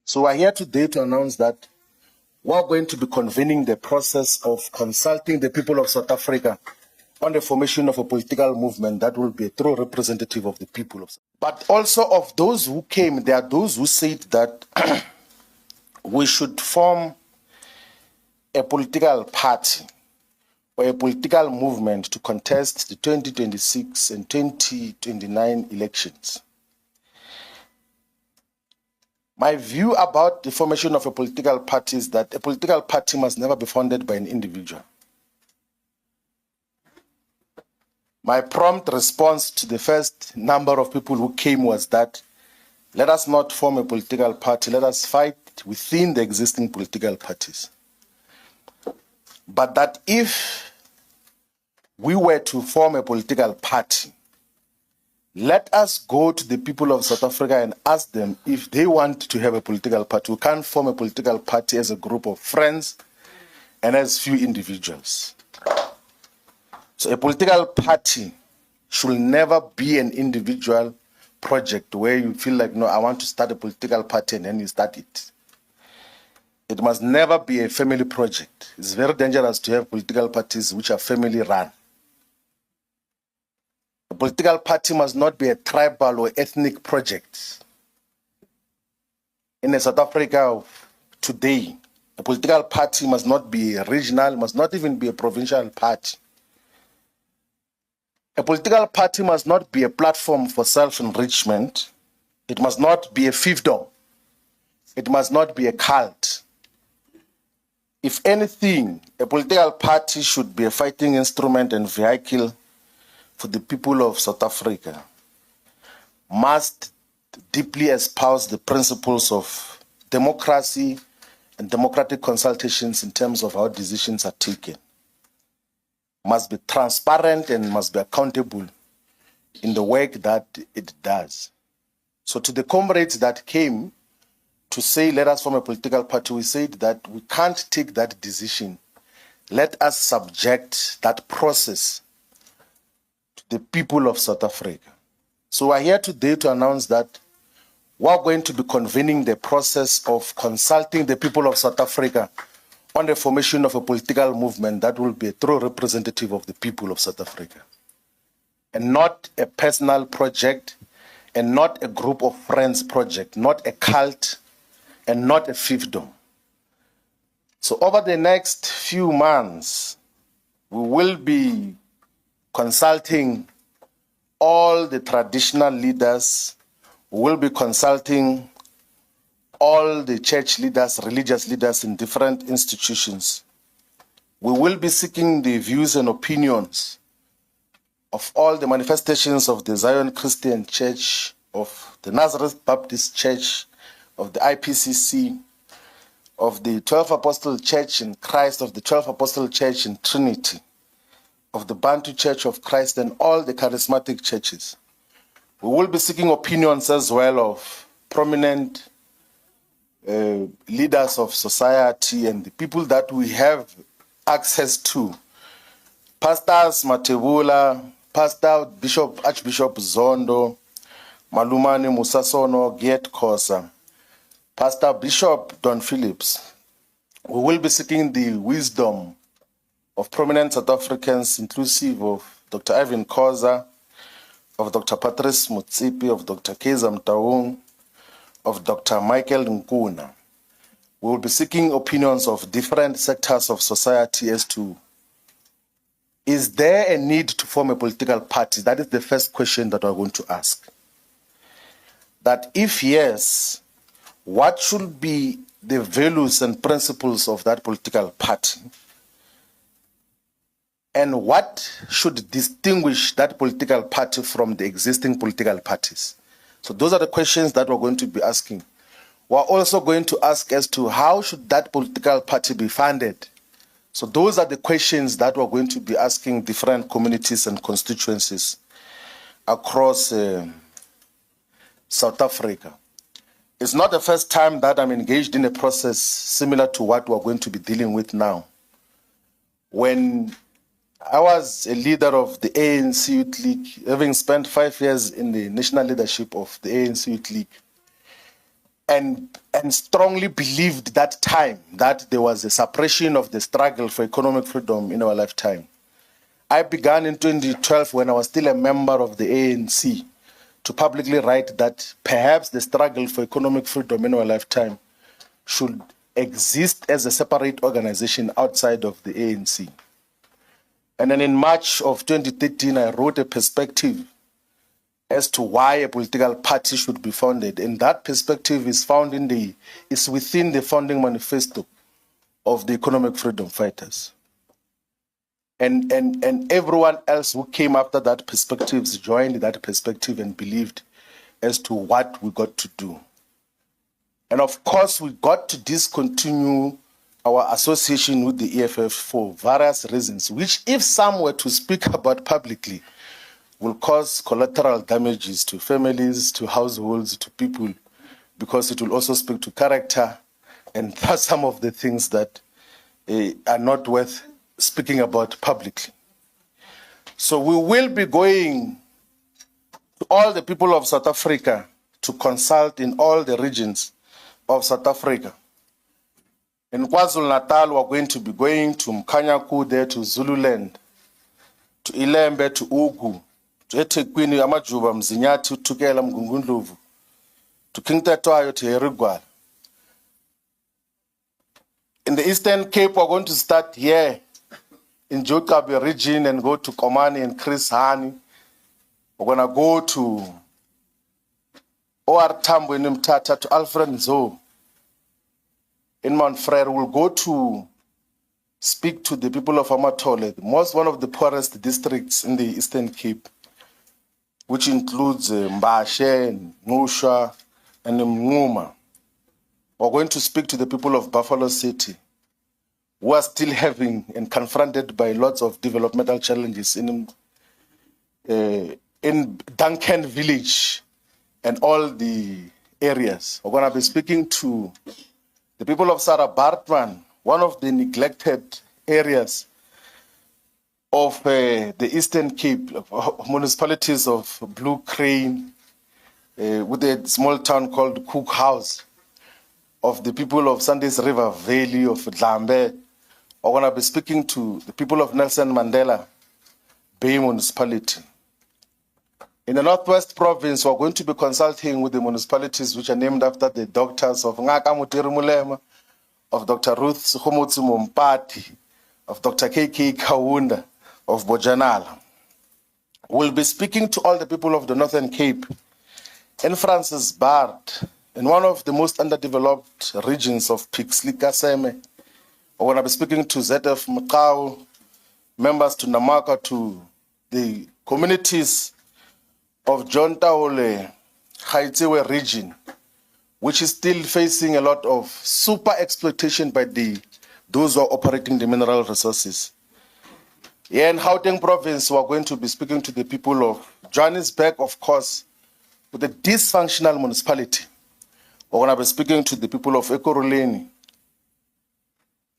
So we're here today to announce that we're going to be convening the process of consulting the people of South Africa on the formation of a political movement that will be a true representative of the people of South Africa. But also of those who came, there are those who said that we should form a political party or a political movement to contest the 2026 and 2029 elections. My view about the formation of a political party is that a political party must never be founded by an individual. My prompt response to the first number of people who came was that let us not form a political party, let us fight within the existing political parties. But that if we were to form a political party, let us go to the people of South Africa and ask them if they want to have a political party. We can't form a political party as a group of friends and as few individuals. So a political party should never be an individual project where you feel like, no, I want to start a political party and then you start it. It must never be a family project. It's very dangerous to have political parties which are family run. A political party must not be a tribal or ethnic project. In South Africa of today, a political party must not be a regional, must not even be a provincial party. A political party must not be a platform for self-enrichment. It must not be a fiefdom. It must not be a cult. If anything, a political party should be a fighting instrument and vehicle for the people of South Africa, must deeply espouse the principles of democracy and democratic consultations in terms of how decisions are taken, must be transparent and must be accountable in the work that it does. So to the comrades that came to say, let us form a political party, we said that we can't take that decision. Let us subject that process the people of South Africa. So we're here today to announce that we're going to be convening the process of consulting the people of South Africa on the formation of a political movement that will be a true representative of the people of South Africa. And not a personal project, and not a group of friends project, not a cult, and not a fiefdom. So over the next few months, we will be consulting all the traditional leaders. We will be consulting all the church leaders, religious leaders in different institutions. We will be seeking the views and opinions of all the manifestations of the Zion Christian Church, of the Nazareth Baptist Church, of the IPCC, of the 12 Apostle Church in Christ, of the 12 Apostle Church in Trinity, of the Bantu Church of Christ, and all the charismatic churches. We will be seeking opinions as well of prominent leaders of society and the people that we have access to. Pastors Matebula, Pastor Archbishop Zondo, Malumani Musasono, Giet Kosa, Pastor Bishop Don Phillips. We will be seeking the wisdom of prominent South Africans, inclusive of Dr. Ivan Koza, of Dr. Patrice Mutsipi, of Dr. Keza Mtaung, of Dr. Michael Nkuna. We will be seeking opinions of different sectors of society as to, is there a need to form a political party? That is the first question that we're going to ask. That if yes, what should be the values and principles of that political party? And what should distinguish that political party from the existing political parties? So those are the questions that we're going to be asking. We're also going to ask as to how should that political party be funded? So those are the questions that we're going to be asking different communities and constituencies across South Africa. It's not the first time that I'm engaged in a process similar to what we're going to be dealing with now. When I was a leader of the ANC Youth League, having spent 5 years in the national leadership of the ANC Youth League. And and strongly believed that time that there was a suppression of the struggle for economic freedom in our lifetime. I began in 2012 when I was still a member of the ANC to publicly write that perhaps the struggle for economic freedom in our lifetime should exist as a separate organization outside of the ANC. And then in March of 2013, I wrote a perspective as to why a political party should be founded. And that perspective is within the founding manifesto of the economic freedom fighters. And everyone else who came after that perspective joined that perspective and believed as to what we got to do. And of course, we got to discontinue our association with the EFF for various reasons, which if some were to speak about publicly, will cause collateral damages to families, to households, to people, because it will also speak to character, and that's some of the things that are not worth speaking about publicly. So we will be going to all the people of South Africa to consult in all the regions of South Africa. In KwaZulu-Natal, we're going to be going to Mkanyaku, there to Zululand, to Ilembe, to Ugu, to eThekwini, Amajuba, Mzinyathi, Thukela, Mgungundlovu, to King Tetwayo, to Herigwala. In the Eastern Cape, we're going to start here in Jokabi region and go to Komani and Chris Hani. We're going to go to OR Tambo in Mtata, to Alfred Nzo in Mount Frere. We'll go to speak to the people of Amatole, one of the poorest districts in the Eastern Cape, which includes Mbashe, Ngusha, and Mnguma. We're going to speak to the people of Buffalo City, who are still having and confronted by lots of developmental challenges in Duncan Village and all the areas. We're going to be speaking to the people of Sarah Bartman, one of the neglected areas of the Eastern Cape, municipalities of Blue Crane, with a small town called Cook House, of the people of Sandys River Valley, of Dlambe. We're going to be speaking to the people of Nelson Mandela Bay Municipality. In the Northwest Province, we're going to be consulting with the municipalities which are named after the doctors of Ngaka Mutiri Mulema, of Dr. Ruth Sukhumutsu Mumpati, of Dr. KK Kaunda, of Bojanala. We'll be speaking to all the people of the Northern Cape in Francis Bard, in one of the most underdeveloped regions of Pixley Kaseme. We're going to be speaking to ZF Mkau, members to Namaka, to the communities of John Taole, Haitiwe region, which is still facing a lot of super exploitation by those who are operating the mineral resources. Here in Gauteng province, we're going to be speaking to the people of Johannesburg, of course, with a dysfunctional municipality. We're going to be speaking to the people of Ekurhuleni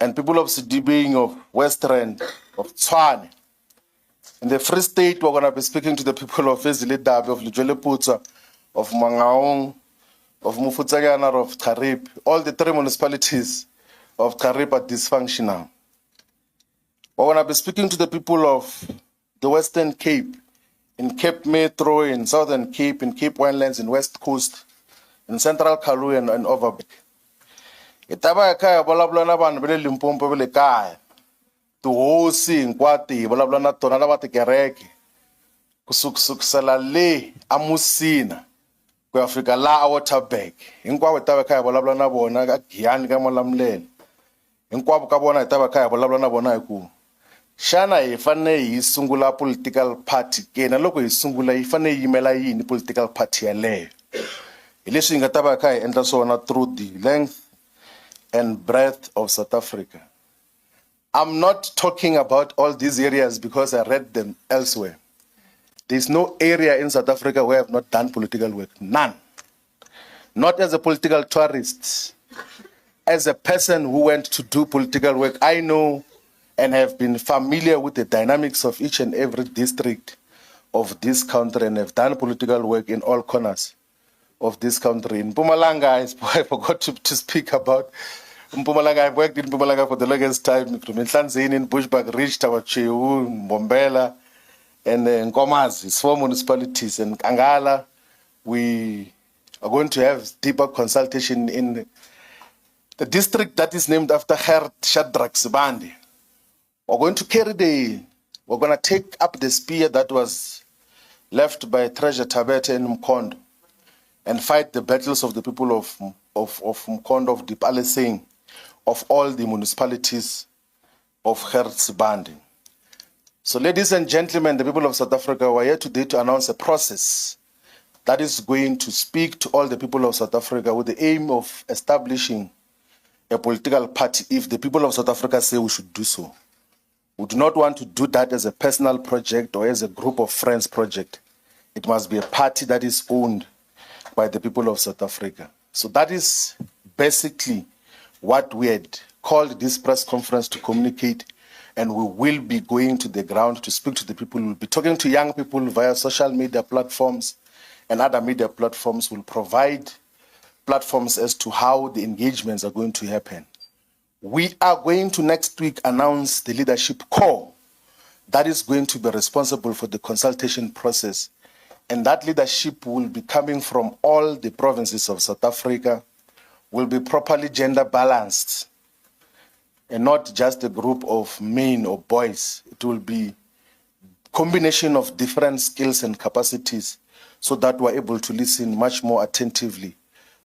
and people of Sidibing, of West Rand, of Tshwane. In the Free State, we're going to be speaking to the people of Ezile-Dabe, of Lejweleputswa, of Mangaung, of Mufutsanyana, of Karib. All the three municipalities of Karib are dysfunctional. We're going to be speaking to the people of the Western Cape, in Cape Metro, in Southern Cape, in Cape Winelands, in West Coast, in Central Karoo and Overberg. Itaba kaya balabla na ban bele Limpopo bele kaya. To hosi nkwati balabla na tona na batikereke. Kusuksala le amusina. Ku Africa la Waterberg. Inkwa itaba kaya balabla na bona ka Giyani ka Malamlele. Inkwa ka bona itaba kaya balabla na bona ku. Shana ifane yisungula political party kena loko yisungula ifane yimela yini political party yaleyo. Ileswi ingataba kaya endla swona through the length and breadth of South Africa. I'm not talking about all these areas because I read them elsewhere. There's no area in South Africa where I've not done political work. None. Not as a political tourist. As a person who went to do political work, I know and have been familiar with the dynamics of each and every district of this country and have done political work in all corners of this country. In Mpumalanga, I forgot to speak about Mpumalanga. I've worked in Mpumalanga for the longest time, from Nhlanzini in Bushbuck, reached our Chewu, Mbombela, and Nkomazi, 4 municipalities. And Kangala, we are going to have deeper consultation in the district that is named after Her Shadrach Sibande. We're going to take up the spear that was left by Treasure Tabete in Mkondo and fight the battles of the people of Mkondo, of Dipalesing, of all the municipalities of Her Sibande. So ladies and gentlemen, the people of South Africa, we're here today to announce a process that is going to speak to all the people of South Africa with the aim of establishing a political party if the people of South Africa say we should do so. We do not want to do that as a personal project or as a group of friends project. It must be a party that is owned by the people of South Africa. So that is basically what we had called this press conference to communicate, and we will be going to the ground to speak to the people. We'll be talking to young people via social media platforms and other media platforms. Will provide platforms as to how the engagements are going to happen. We are going to next week announce the leadership core that is going to be responsible for the consultation process. And that leadership will be coming from all the provinces of South Africa, will be properly gender balanced, and not just a group of men or boys. It will be a combination of different skills and capacities so that we're able to listen much more attentively